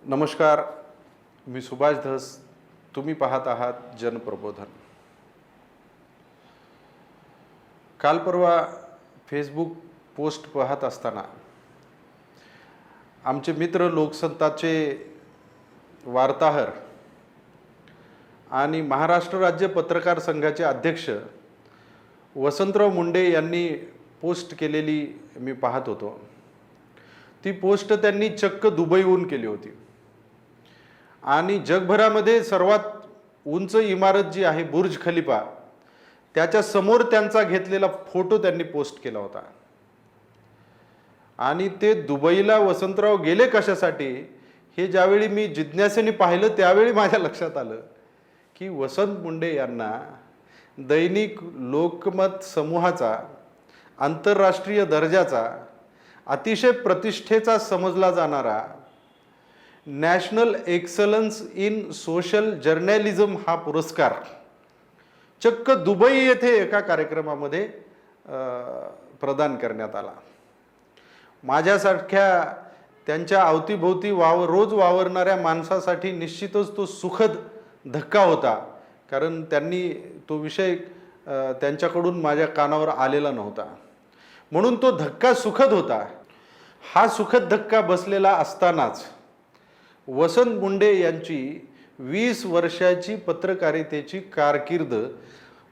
नमस्कार, मी सुभाष धस. तुम्ही पाहत आहात जनप्रबोधन. काल परवा फेसबुक पोस्ट पाहत असताना आमचे मित्र लोकसत्ताचे वार्ताहर आणि महाराष्ट्र राज्य पत्रकार संघाचे अध्यक्ष वसंतराव मुंडे यांनी पोस्ट केलेली मी पाहत होतो. ती पोस्ट त्यांनी चक्क दुबईहून केली होती आणि जगभरामध्ये सर्वात उंच इमारत जी आहे बुर्ज खलिफा त्याच्या समोर त्यांचा घेतलेला फोटो त्यांनी पोस्ट केला होता. आणि ते दुबईला वसंतराव गेले कशासाठी हे ज्यावेळी मी जिज्ञासेने पाहिलं त्यावेळी माझ्या लक्षात आलं की वसंत मुंडे यांना दैनिक लोकमत समूहाचा आंतरराष्ट्रीय दर्जाचा अतिशय प्रतिष्ठेचा समजला जाणारा national excellence in social journalism हा पुरस्कार चक्क दुबई येथे एका कार्यक्रमामध्ये प्रदान करण्यात आला. माझ्यासारख्या त्यांच्या अवतीभोवती रोज वावरणाऱ्या माणसासाठी निश्चितच तो सुखद धक्का होता, कारण त्यांनी तो विषय त्यांच्याकडून माझ्या कानावर आलेला नव्हता, म्हणून तो धक्का सुखद होता. हा सुखद धक्का बसलेला असतानाच वसंत मुंडे यांची 20 वर्षाची पत्रकारितेची कारकीर्द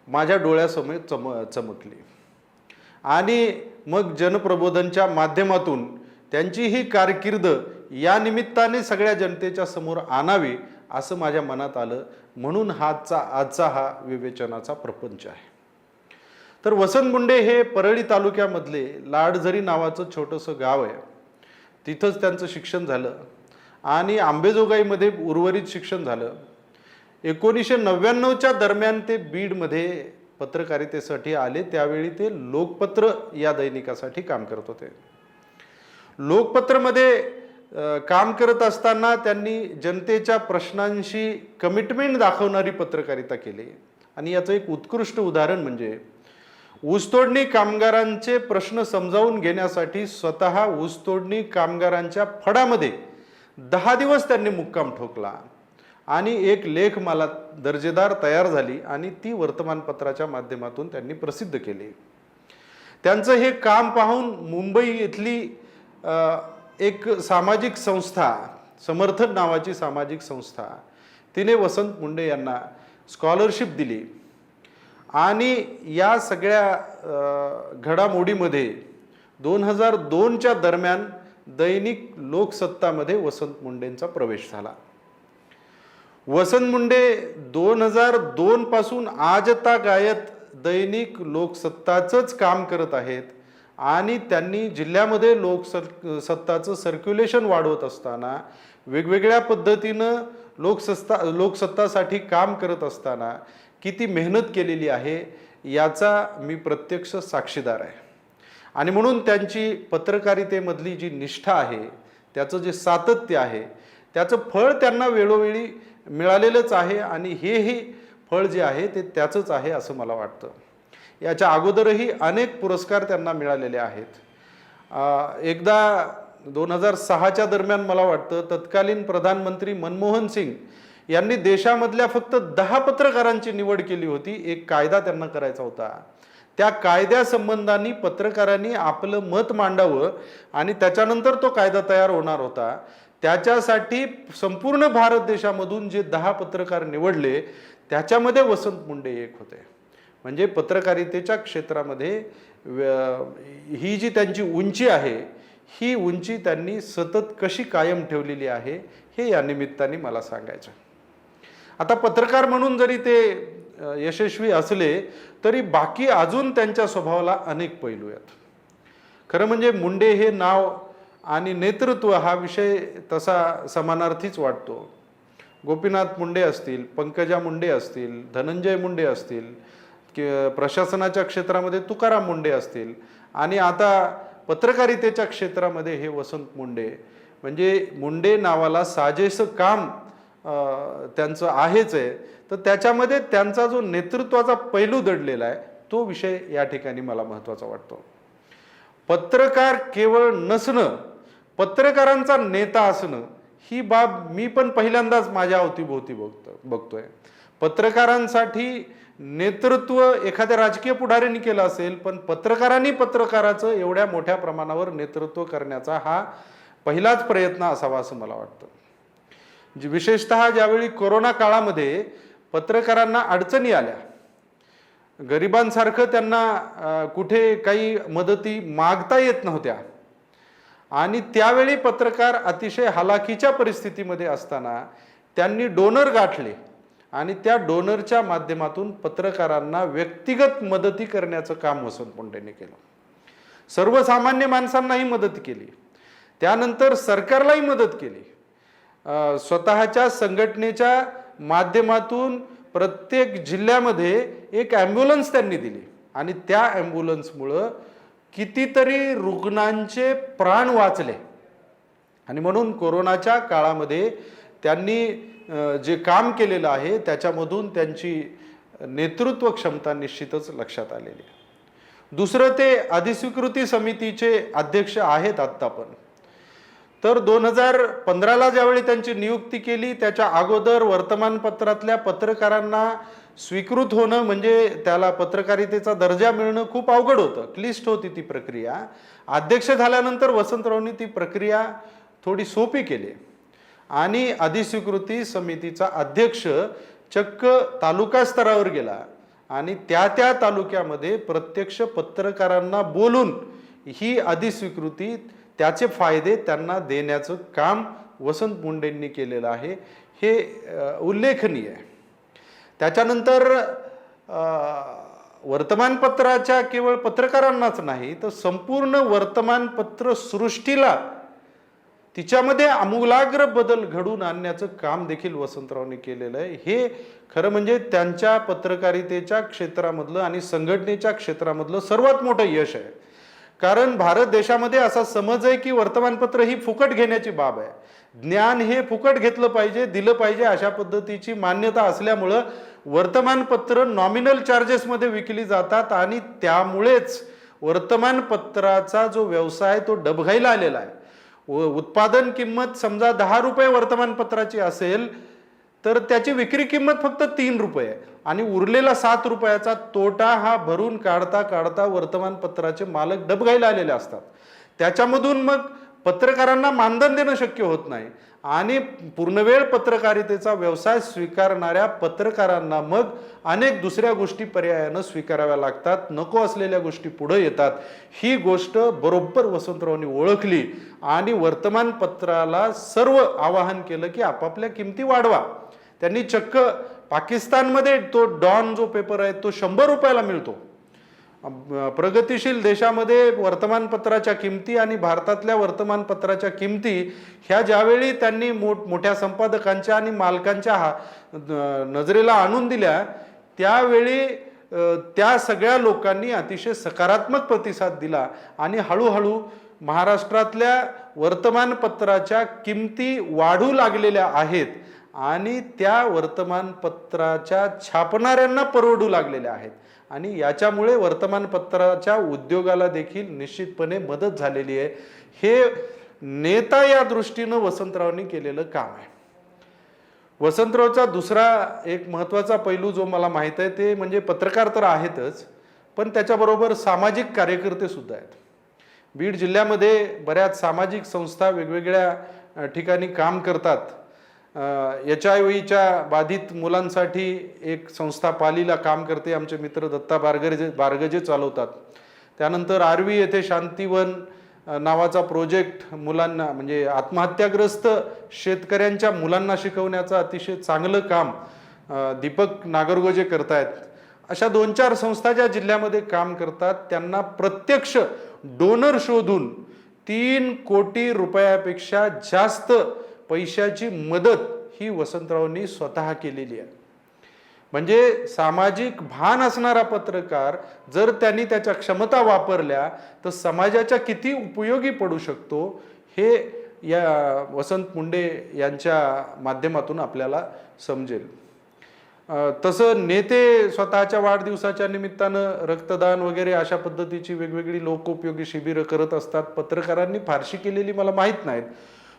माझ्या डोळ्यासमोर चमकली आणि मग जनप्रबोधनच्या माध्यमातून त्यांची ही कारकीर्द या निमित्ताने सगळ्या जनतेच्या समोर आणावी असं माझ्या मनात आलं. म्हणून आजचा हा विवेचनाचा प्रपंच आहे. तर वसंत मुंडे हे परळी तालुक्यामधले लाडझरी नावाचं छोटंसं गाव आहे. तिथंच त्यांचं शिक्षण झालं आणि आंबेजोगाईमध्ये उर्वरित शिक्षण झालं. 1999च्या दरम्यान ते बीडमध्ये पत्रकारितेसाठी आले. त्यावेळी ते लोकपत्र या दैनिकासाठी काम करत होते. लोकपत्रमध्ये काम करत असताना त्यांनी जनतेच्या प्रश्नांशी कमिटमेंट दाखवणारी पत्रकारिता केली. आणि याचं एक उत्कृष्ट उदाहरण म्हणजे ऊसतोडणी कामगारांचे प्रश्न समजावून घेण्यासाठी स्वतः ऊसतोडणी कामगारांच्या फडामध्ये 10 दिवस त्यांनी मुक्काम ठोकला आणि एक लेख मला दर्जेदार तयार झाली आणि ती वर्तमानपत्राच्या माध्यमातून त्यांनी प्रसिद्ध केली. त्यांचं हे काम पाहून मुंबई इथली एक सामाजिक संस्था, समर्थन नावाची सामाजिक संस्था, तिने वसंत मुंडे यांना स्कॉलरशिप दिली. आणि या सगळ्या घडामोडीमध्ये 2002च्या दरम्यान दैनिक लोकसत्तामध्ये वसंत मुंडेंचा प्रवेश झाला. वसंत मुंडे 2002 पासून आजतागायत दैनिक लोकसत्ताचंच काम करत आहेत आणि त्यांनी जिल्ह्यामध्ये लोकसत्ताचं सर्क्युलेशन वाढवत असताना, वेगवेगळ्या पद्धतीनं लोकसत्तासाठी काम करत असताना किती मेहनत केलेली आहे याचा मी प्रत्यक्ष साक्षीदार आहे. आणि म्हणून त्यांची पत्रकारितेमधली जी निष्ठा आहे, त्याचं जे सातत्य आहे, त्याचं फळ त्यांना वेळोवेळी मिळालेलंच आहे आणि हेही फळ जे आहे ते त्याचंच आहे असं मला वाटतं. याच्या अगोदरही अनेक पुरस्कार त्यांना मिळालेले आहेत. एकदा 2006च्या दरम्यान मला वाटतं तत्कालीन प्रधानमंत्री मनमोहन सिंग यांनी देशामधल्या फक्त 10 पत्रकारांची निवड केली होती. एक कायदा त्यांना करायचा होता. त्या कायद्यासंबंधाने पत्रकारांनी आपलं मत मांडावं आणि त्याच्यानंतर तो कायदा तयार होणार होता. त्याच्यासाठी संपूर्ण भारत देशामधून जे 10 पत्रकार निवडले त्याच्यामध्ये वसंत मुंडे एक होते. म्हणजे पत्रकारितेच्या क्षेत्रामध्ये ही जी त्यांची उंची आहे, ही उंची त्यांनी सतत कशी कायम ठेवलेली आहे हे या निमित्ताने मला सांगायचं. आता पत्रकार म्हणून जरी ते यशस्वी असले तरी बाकी अजून त्यांच्या स्वभावाला अनेक पैलू आहेत. खरं म्हणजे मुंडे हे नाव आणि नेतृत्व हा विषय तसा समानार्थीच वाटतो. गोपीनाथ मुंडे असतील, पंकजा मुंडे असतील, धनंजय मुंडे असतील, प्रशासनाच्या क्षेत्रामध्ये तुकाराम मुंडे असतील आणि आता पत्रकारितेच्या क्षेत्रामध्ये हे वसंत मुंडे. म्हणजे मुंडे नावाला साजेसं काम त्यांचं आहेच आहे. तर त्याच्यामध्ये त्यांचा जो नेतृत्वाचा पैलू दडलेला आहे तो विषय या ठिकाणी मला महत्त्वाचा वाटतो. पत्रकार केवळ नसणं, पत्रकारांचा नेता असणं ही बाब मी पण पहिल्यांदाच माझ्या अवतीभोवती बघतोय. पत्रकारांसाठी नेतृत्व एखाद्या राजकीय पुढाऱ्यांनी केलं असेल, पण पत्रकारांनी पत्रकाराचं एवढ्या मोठ्या प्रमाणावर नेतृत्व करण्याचा हा पहिलाच प्रयत्न असावा असं मला वाटतं. विशेषतः ज्यावेळी कोरोना काळामध्ये पत्रकारांना अडचणी आल्या, गरिबांसारखं त्यांना कुठे काही मदती मागता येत नव्हत्या, आणि त्यावेळी पत्रकार अतिशय हालाकीच्या परिस्थितीमध्ये असताना त्यांनी डोनर गाठले आणि त्या डोनरच्या माध्यमातून पत्रकारांना व्यक्तिगत मदती करण्याचं काम वसंत मुंडेंनी केलं. सर्वसामान्य माणसांनाही मदत केली, त्यानंतर सरकारलाही मदत केली. स्वतःच्या संघटनेच्या माध्यमातून प्रत्येक जिल्ह्यामध्ये एक ॲम्ब्युलन्स त्यांनी दिली आणि त्या ॲम्ब्युलन्समुळं कितीतरी रुग्णांचे प्राण वाचले. आणि म्हणून कोरोनाच्या काळामध्ये त्यांनी जे काम केलेलं आहे त्याच्यामधून त्यांची नेतृत्व क्षमता निश्चितच लक्षात आलेली आहे. दुसरं, ते अधिस्वीकृती समितीचे अध्यक्ष आहेत आत्ता पण. तर 2015ला ज्यावेळी त्यांची नियुक्ती केली त्याच्या अगोदर वर्तमानपत्रातल्या पत्रकारांना स्वीकृत होणं म्हणजे त्याला पत्रकारितेचा दर्जा मिळणं खूप अवघड होतं, क्लिष्ट होती ती प्रक्रिया. अध्यक्ष झाल्यानंतर वसंतरावांनी ती प्रक्रिया थोडी सोपी केली आणि अधिस्वीकृती समितीचा अध्यक्ष चक्क तालुका स्तरावर गेला आणि त्या तालुक्यामध्ये प्रत्यक्ष पत्रकारांना बोलून ही अधिस्वीकृती, त्याचे फायदे त्यांना देण्याचं काम वसंत मुंडेंनी केलेलं आहे. हे उल्लेखनीय आहे. त्याच्यानंतर वर्तमानपत्राच्या केवळ पत्रकारांनाच नाही तर संपूर्ण वर्तमानपत्र सृष्टीला तिच्यामध्ये आमूलाग्र बदल घडून आणण्याचं काम देखील वसंतरावांनी केलेलं आहे. हे खरं म्हणजे त्यांच्या पत्रकारितेच्या क्षेत्रामधलं आणि संघटनेच्या क्षेत्रामधलं सर्वात मोठं यश आहे. कारण भारत देशामध्ये असा समज आहे की वर्तमानपत्र ही फुकट घेण्याची बाब आहे. ज्ञान हे फुकट घेतलं पाहिजे, दिलं पाहिजे, अशा पद्धतीची मान्यता असल्यामुळं वर्तमानपत्र नॉमिनल चार्जेसमध्ये विकली जातात आणि त्यामुळेच वर्तमानपत्राचा जो व्यवसाय तो डबघाईला आलेला आहे. उत्पादन किंमत समजा 10 रुपये वर्तमानपत्राची असेल तर त्याची विक्री किंमत फक्त 3 रुपये आणि उरलेला 7 रुपयाचा तोटा हा भरून काढता काढता वर्तमानपत्राचे मालक डबघाईला आलेले असतात. त्याच्यामधून मग पत्रकारांना मानधन देणं शक्य होत नाही आणि पूर्णवेळ पत्रकारितेचा व्यवसाय स्वीकारणाऱ्या पत्रकारांना मग अनेक दुसऱ्या गोष्टी पर्यायानं स्वीकाराव्या लागतात, नको असलेल्या गोष्टी पुढे येतात. ही गोष्ट बरोबर वसंतरावांनी ओळखली आणि वर्तमानपत्राला सर्व आवाहन केलं की आपापल्या किमती वाढवा. त्यांनी चक्क पाकिस्तानमध्ये तो डॉन जो पेपर आहे तो 100 रुपयाला मिळतो. प्रगतिशील देशामध्ये वर्तमानपत्राच्या किमती आणि भारतातल्या वर्तमानपत्राच्या किमती ह्या ज्यावेळी त्यांनी मोठ्या संपादकांच्या आणि मालकांच्या नजरेला आणून दिल्या त्यावेळी त्या सगळ्या लोकांनी अतिशय सकारात्मक प्रतिसाद दिला आणि हळूहळू महाराष्ट्रातल्या वर्तमानपत्राच्या किमती वाढू लागलेल्या आहेत आणि त्या वर्तमानपत्राच्या छापणाऱ्यांना परवडू लागलेल्या आहेत आणि याच्यामुळे वर्तमानपत्राच्या उद्योगाला देखील निश्चितपणे मदत झालेली आहे. हे नेता या दृष्टीनं वसंतरावांनी केलेलं काम आहे. वसंतरावचा दुसरा एक महत्त्वाचा पैलू जो मला माहीत आहे ते म्हणजे पत्रकार तर आहेतच, पण त्याच्याबरोबर सामाजिक कार्यकर्ते सुद्धा आहेत. बीड जिल्ह्यामध्ये बऱ्याच सामाजिक संस्था वेगवेगळ्या ठिकाणी काम करतात. HIV बाधित मुलांसाठी एक संस्था पालीला काम करते, आमचे मित्र दत्ता बारगजे चालवतात. त्यानंतर आर्वी येथे शांतीवन नावाचा प्रोजेक्ट मुलांना म्हणजे आत्महत्याग्रस्त शेतकऱ्यांच्या मुलांना शिकवण्याचं अतिशय चांगलं काम दीपक नागरगोजे करतायत. अशा 2-4 संस्था ज्या जिल्ह्यामध्ये काम करतात त्यांना प्रत्यक्ष डोनर शोधून 3 कोटी रुपयापेक्षा जास्त पैशाची मदत ही वसंतरावांनी स्वतः केलेली आहे. म्हणजे सामाजिक भान असणारा पत्रकार जर त्यांनी त्याच्या क्षमता वापरल्या तर समाजाच्या किती उपयोगी पडू शकतो हे या वसंत मुंडे यांच्या माध्यमातून आपल्याला समजेल. तसं नेते स्वतःच्या वाढदिवसाच्या निमित्तानं रक्तदान वगैरे अशा पद्धतीची वेगवेगळी लोकोपयोगी शिबिरं करत असतात. पत्रकारांनी फारशी केलेली मला माहीत नाहीत,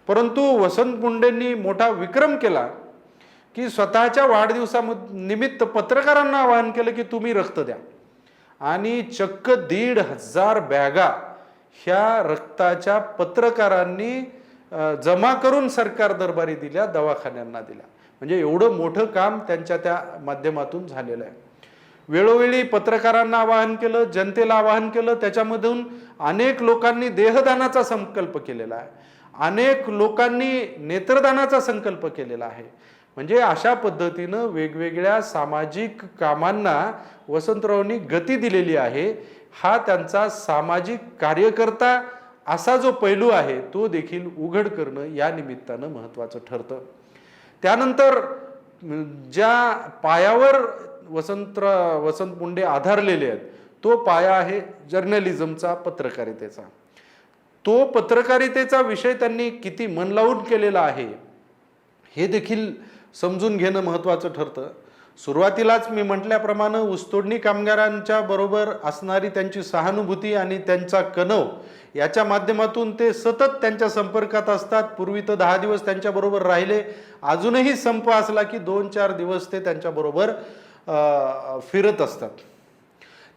परंतु वसंत मुंडेंनी मोठा विक्रम केला की स्वतःच्या वाढदिवसानिमित्त पत्रकारांना आवाहन केलं की तुम्ही रक्त द्या, आणि चक्क 1,500 बॅगा ह्या रक्ताच्या पत्रकारांनी जमा करून सरकार दरबारी दिल्या, दवाखान्यांना दिल्या. म्हणजे एवढं मोठं काम त्यांच्या त्या माध्यमातून झालेलं आहे. वेळोवेळी पत्रकारांना आवाहन केलं, जनतेला आवाहन केलं, त्याच्यामधून अनेक लोकांनी देहदानाचा संकल्प केलेला आहे, अनेक लोकांनी नेत्रदानाचा संकल्प केलेला आहे. म्हणजे अशा पद्धतीनं वेगवेगळ्या सामाजिक कामांना वसंतरावांनी गती दिलेली आहे. हा त्यांचा सामाजिक कार्यकर्ता असा जो पैलू आहे तो देखील उघड करणं या निमित्तानं महत्त्वाचं ठरतं. त्यानंतर ज्या पायावर वसंत मुंडे आधारलेले आहेत तो पाया आहे जर्नलिझमचा, पत्रकारितेचा. तो पत्रकारितेचा विषय त्यांनी किती मन लावून केलेला आहे हे देखील समजून घेणं महत्त्वाचं ठरतं. सुरुवातीलाच मी म्हटल्याप्रमाणे ऊसतोडणी कामगारांच्या बरोबर असणारी त्यांची सहानुभूती आणि त्यांचा कणव याच्या माध्यमातून ते सतत त्यांच्या संपर्कात असतात. पूर्वी तर 10 दिवस त्यांच्याबरोबर राहिले, अजूनही संप असला की 2-4 दिवस ते त्यांच्याबरोबर फिरत असतात.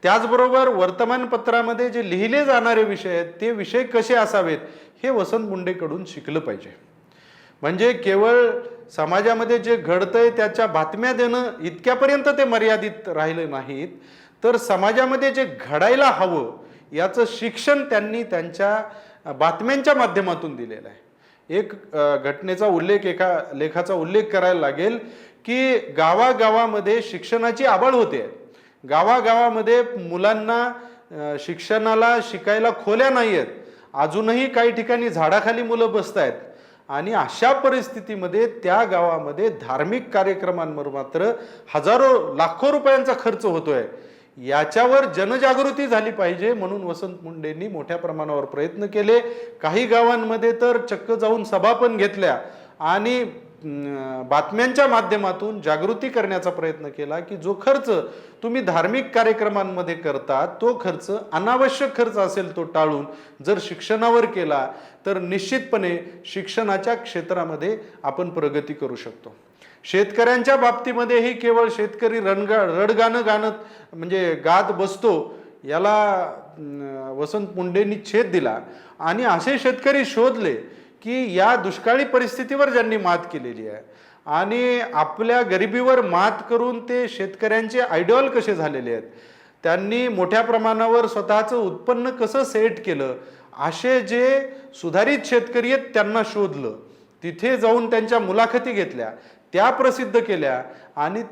त्याचबरोबर वर्तमानपत्रामध्ये जे लिहिले जाणारे विषय आहेत ते विषय कसे असावेत हे वसंत मुंडेकडून शिकलं पाहिजे. म्हणजे केवळ समाजामध्ये जे घडतंय त्याच्या बातम्या देणं इतक्यापर्यंत ते मर्यादित राहिले नाहीत, तर समाजामध्ये जे घडायला हवं याचं शिक्षण त्यांनी त्यांच्या बातम्यांच्या माध्यमातून दिलेलं आहे. एक घटनेचा उल्लेख, एका लेखाचा उल्लेख करायला लागेल की गावागावामध्ये शिक्षणाची आबाळ होते. गावागावामध्ये मुलांना शिक्षणाला शिकायला खोल्या नाही आहेत, अजूनही काही ठिकाणी झाडाखाली मुलं बसत आहेत. आणि अशा परिस्थितीमध्ये त्या गावामध्ये धार्मिक कार्यक्रमांवर मात्र हजारो लाखो रुपयांचा खर्च होतोय. याच्यावर जनजागृती झाली पाहिजे म्हणून वसंत मुंडेंनी मोठ्या प्रमाणावर प्रयत्न केले. काही गावांमध्ये तर चक्क जाऊन सभा पण घेतल्या आणि बातम्यांच्या माध्यमातून जागृती करण्याचा प्रयत्न केला की जो खर्च तुम्ही धार्मिक कार्यक्रमांमध्ये करता तो खर्च अनावश्यक खर्च असेल तो टाळून जर शिक्षणावर केला तर निश्चितपणे शिक्षणाच्या क्षेत्रामध्ये आपण प्रगती करू शकतो. शेतकऱ्यांच्या बाबतीमध्येही केवळ शेतकरी रडगाणं गाणं म्हणजे गात बसतो याला वसंत मुंडेंनी छेद दिला आणि असे शेतकरी शोधले की या दुष्काळी परिस्थितीवर ज्यांनी मात केलेली आहे आणि आपल्या गरिबीवर मात करून ते शेतकऱ्यांचे आयडॉल कसे झालेले आहेत, त्यांनी मोठ्या प्रमाणावर स्वतःचं उत्पन्न कसं सेट केलं, असे जे सुधारित शेतकरी आहेत त्यांना शोधलं, तिथे जाऊन त्यांच्या मुलाखती घेतल्या, त्या प्रसिद्ध केल्या आणि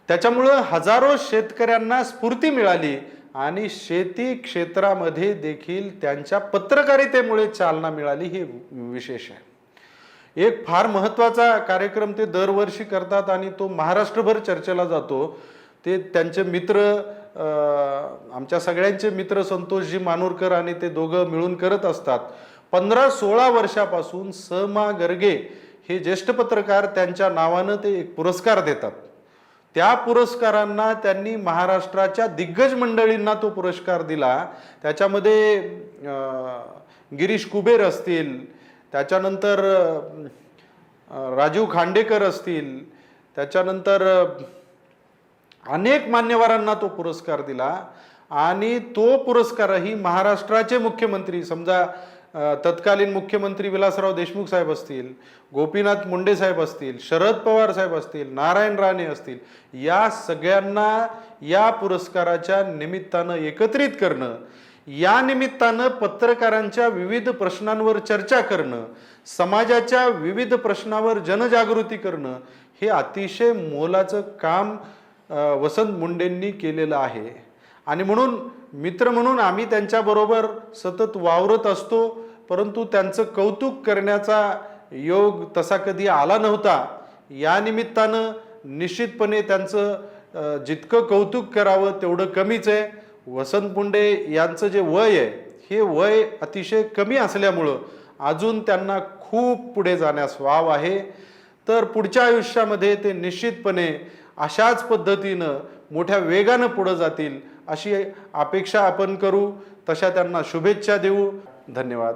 त्याच्यामुळं हजारो शेतकऱ्यांना स्फूर्ती मिळाली आणि शेती क्षेत्रामध्ये देखील त्यांच्या पत्रकारितेमुळे चालना मिळाली. हे विशेष आहे. एक फार महत्त्वाचा कार्यक्रम ते दरवर्षी करतात आणि तो महाराष्ट्रभर चर्चेला जातो. ते त्यांचे मित्र, आमच्या सगळ्यांचे मित्र संतोषजी मानूरकर आणि ते दोघं मिळून करत असतात. 15-16 वर्षापासून समा गर्गे हे ज्येष्ठ पत्रकार त्यांच्या नावानं ते एक पुरस्कार देतात. त्या पुरस्कारांना त्यांनी महाराष्ट्राच्या दिग्गज मंडळींना तो पुरस्कार दिला. त्याच्यामध्ये गिरीश कुबेर असतील, त्याच्यानंतर राजीव खांडेकर असतील, त्याच्यानंतर अनेक मान्यवरांना तो पुरस्कार दिला. आणि तो पुरस्कारही महाराष्ट्राचे मुख्यमंत्री, समजा तत्कालीन मुख्यमंत्री विलासराव देशमुख साहेब असतील, गोपीनाथ मुंडे साहेब असतील, शरद पवार साहेब असतील, नारायण राणे असतील, या सगळ्यांना या पुरस्काराच्या निमित्तानं एकत्रित करणं, या निमित्तानं पत्रकारांच्या विविध प्रश्नांवर चर्चा करणं, समाजाच्या विविध प्रश्नावर जनजागृती करणं, हे अतिशय मोलाचं काम वसंत मुंडेंनी केलेलं आहे. आणि म्हणून मित्र म्हणून आम्ही त्यांच्याबरोबर सतत वावरत असतो, परंतु त्यांचं कौतुक करण्याचा योग तसा कधी आला नव्हता. या निमित्तानं निश्चितपणे त्यांचं जितकं कौतुक करावं तेवढं कमीच आहे. वसंत मुंडे यांचं जे वय आहे हे वय अतिशय कमी असल्यामुळं अजून त्यांना खूप पुढे जाण्यास वाव आहे. तर पुढच्या आयुष्यामध्ये ते निश्चितपणे अशाच पद्धतीनं मोठ्या वेगानं पुढे जातील अशी अपेक्षा आपण करू. तशा त्यांना शुभेच्छा देऊ. धन्यवाद.